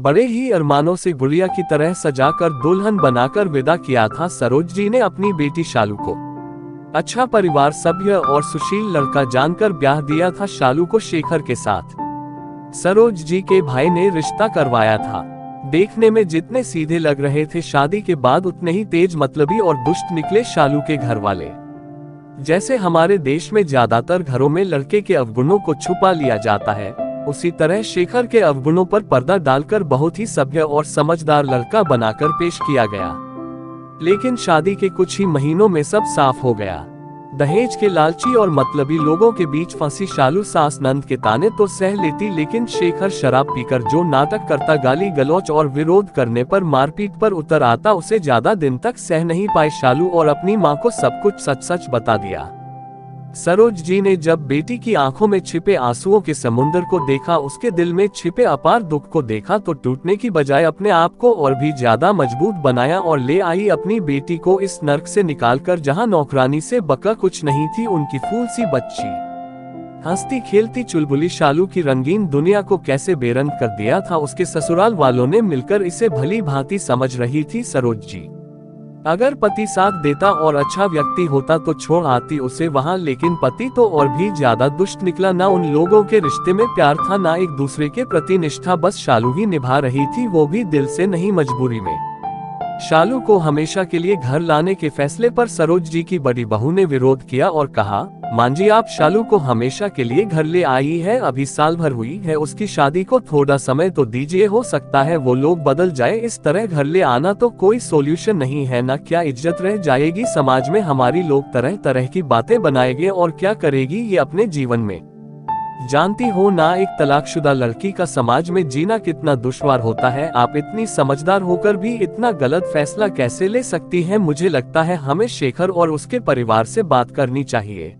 बड़े ही अरमानों से गुड़िया की तरह सजाकर दुल्हन बनाकर विदा किया था सरोज जी ने अपनी बेटी शालू को। अच्छा परिवार सभ्य और सुशील लड़का जानकर ब्याह दिया था शालू को शेखर के साथ। सरोज जी के भाई ने रिश्ता करवाया था। देखने में जितने सीधे लग रहे थे शादी के बाद उतने ही तेज मतलबी और दुष्ट निकले शालू के घर वाले। जैसे हमारे देश में ज्यादातर घरों में लड़के के अवगुणों को छुपा लिया जाता है, उसी तरह शेखर के अवगुणों पर पर्दा डालकर बहुत ही सभ्य और समझदार लड़का बनाकर पेश किया गया। लेकिन शादी के कुछ ही महीनों में सब साफ हो गया। दहेज के लालची और मतलबी लोगों के बीच फंसी शालू सास नंद के ताने तो सह लेती, लेकिन शेखर शराब पीकर जो नाटक करता, गाली गलौच और विरोध करने पर मारपीट पर उतर आता, उसे ज्यादा दिन तक सह नहीं पाए शालू और अपनी मां को सब कुछ सच सच बता दिया। सरोज जी ने जब बेटी की आंखों में छिपे आंसुओं के समुद्र को देखा, उसके दिल में छिपे अपार दुख को देखा, तो टूटने की बजाय अपने आप को और भी ज्यादा मजबूत बनाया और ले आई अपनी बेटी को इस नर्क से निकालकर, जहां नौकरानी से बका कुछ नहीं थी उनकी फूल सी बच्ची। हंसती खेलती चुलबुली शालू की रंगीन दुनिया को कैसे बेरंग कर दिया था उसके ससुराल वालों ने मिलकर, इसे भली भांति समझ रही थी सरोज जी। अगर पति साथ देता और अच्छा व्यक्ति होता तो छोड़ आती उसे वहां, लेकिन पति तो और भी ज्यादा दुष्ट निकला। ना उन लोगों के रिश्ते में प्यार था, ना एक दूसरे के प्रति निष्ठा, बस शालू ही निभा रही थी, वो भी दिल से नहीं मजबूरी में। शालू को हमेशा के लिए घर लाने के फैसले पर सरोज जी की बड़ी बहू ने विरोध किया और कहा, मां जी आप शालू को हमेशा के लिए घर ले आई है, अभी साल भर हुई है उसकी शादी को, थोड़ा समय तो दीजिए, हो सकता है वो लोग बदल जाए, इस तरह घर ले आना तो कोई सोल्यूशन नहीं है ना, क्या इज्जत रह जाएगी समाज में हमारी, लोग तरह तरह की बातें बनाएंगे और क्या करेगी ये अपने जीवन में। जानती हो ना एक तलाकशुदा लड़की का समाज में जीना कितना दुश्वार होता है, आप इतनी समझदार होकर भी इतना गलत फैसला कैसे ले सकती हैं, मुझे लगता है हमें शेखर और उसके परिवार से बात करनी चाहिए।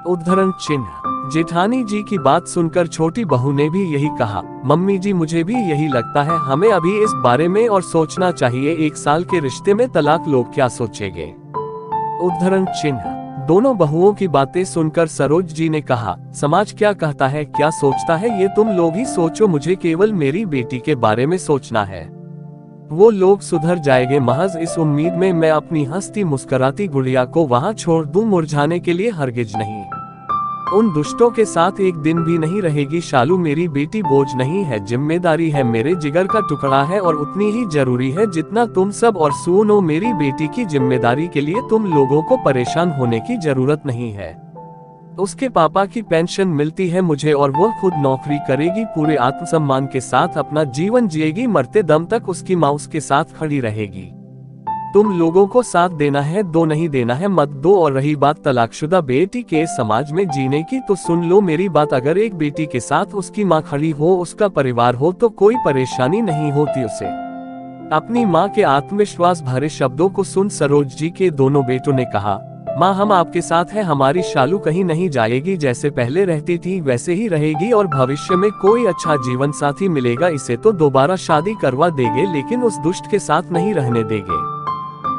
उद्धरण चिन्ह। जेठानी जी की बात सुनकर छोटी बहू ने भी यही कहा, मम्मी जी मुझे भी यही लगता है, हमें अभी इस बारे में और सोचना चाहिए, 1 साल के रिश्ते में तलाक लोग क्या सोचेंगे। उद्धरण चिन्ह। दोनों बहुओं की बातें सुनकर सरोज जी ने कहा, समाज क्या कहता है, क्या सोचता है, ये तुम लोग ही सोचो, मुझे केवल मेरी बेटी के बारे में सोचना है। वो लोग सुधर जाएंगे, महज इस उम्मीद में मैं अपनी हंसती मुस्कुराती गुड़िया को वहां छोड़ दूं, मुरझाने के लिए हरगिज नहीं। उन दुष्टों के साथ एक दिन भी नहीं रहेगी। शालू मेरी बेटी बोझ नहीं है, जिम्मेदारी है, मेरे जिगर का टुकड़ा है और उतनी ही जरूरी है जितना तुम सब। और सुनो, मेरी बेटी की जिम्मेदारी के लिए तुम लोगों को परेशान होने की जरूरत नहीं है। उसके पापा की पेंशन मिलती है मुझे और वो खुद नौकरी करेगी, पूरे आत्मसम्मान के साथ अपना जीवन जिएगी, मरते दम तक उसकी माँ उसके साथ खड़ी रहेगी। तुम लोगों को साथ देना है, दो नहीं देना है मत दो। और रही बात तलाकशुदा बेटी के समाज में जीने की, तो सुन लो मेरी बात, अगर एक बेटी के साथ उसकी माँ खड़ी हो, उसका परिवार हो, तो कोई परेशानी नहीं होती उसे। अपनी माँ के आत्मविश्वास भरे शब्दों को सुन सरोज जी के दोनों बेटों ने कहा, माँ हम आपके साथ हैं, हमारी शालू कहीं नहीं जाएगी, जैसे पहले रहती थी वैसे ही रहेगी और भविष्य में कोई अच्छा जीवन साथी मिलेगा, इसे तो दोबारा शादी करवा देंगे, लेकिन उस दुष्ट के साथ नहीं रहने देंगे।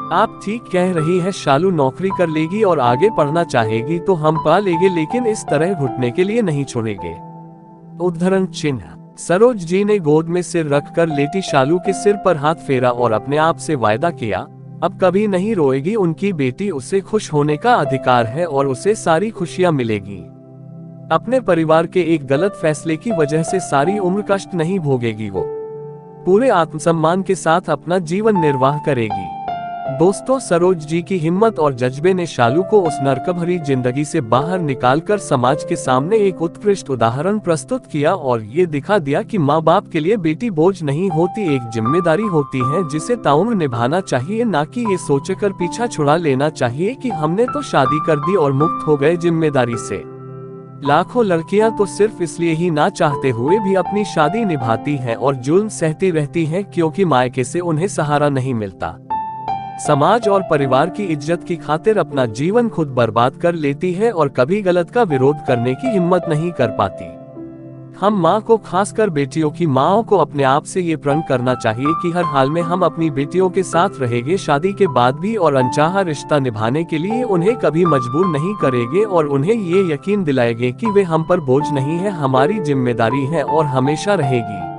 आप ठीक कह रही है, शालू नौकरी कर लेगी और आगे पढ़ना चाहेगी तो हम पा लेंगे, लेकिन इस तरह घुटने के लिए नहीं छोड़ेंगे। उद्धरण चिन्ह। सरोज जी ने गोद में सिर रखकर लेटी शालू के सिर पर हाथ फेरा और अपने आप से वायदा किया, अब कभी नहीं रोएगी, उनकी बेटी, उसे खुश होने का अधिकार है और उसे सारी खुशियां मिलेगी। अपने परिवार के एक गलत फैसले की वजह से सारी उम्र कष्ट नहीं भोगेगी, वो पूरे आत्मसम्मान के साथ अपना जीवन निर्वाह करेगी। दोस्तों, सरोज जी की हिम्मत और जज्बे ने शालू को उस नरकभरी जिंदगी से बाहर निकालकर समाज के सामने एक उत्कृष्ट उदाहरण प्रस्तुत किया और ये दिखा दिया कि माँ बाप के लिए बेटी बोझ नहीं होती, एक जिम्मेदारी होती है जिसे ताउम्र निभाना चाहिए, ना कि ये सोचकर पीछा छुड़ा लेना चाहिए कि हमने तो शादी कर दी और मुक्त हो गए जिम्मेदारी से। लाखों लड़कियां तो सिर्फ इसलिए ही ना चाहते हुए भी अपनी शादी निभाती हैं और जुल्म सहती रहती हैं क्योंकि मायके से उन्हें सहारा नहीं मिलता। समाज और परिवार की इज्जत की खातिर अपना जीवन खुद बर्बाद कर लेती है और कभी गलत का विरोध करने की हिम्मत नहीं कर पाती। हम माँ को, खासकर बेटियों की माँओं को अपने आप से ये प्रण करना चाहिए कि हर हाल में हम अपनी बेटियों के साथ रहेंगे, शादी के बाद भी, और अनचाहा रिश्ता निभाने के लिए उन्हें कभी मजबूर नहीं करेंगे और उन्हें ये यकीन दिलाएंगे कि वे हम पर बोझ नहीं है, हमारी जिम्मेदारी है और हमेशा रहेगी।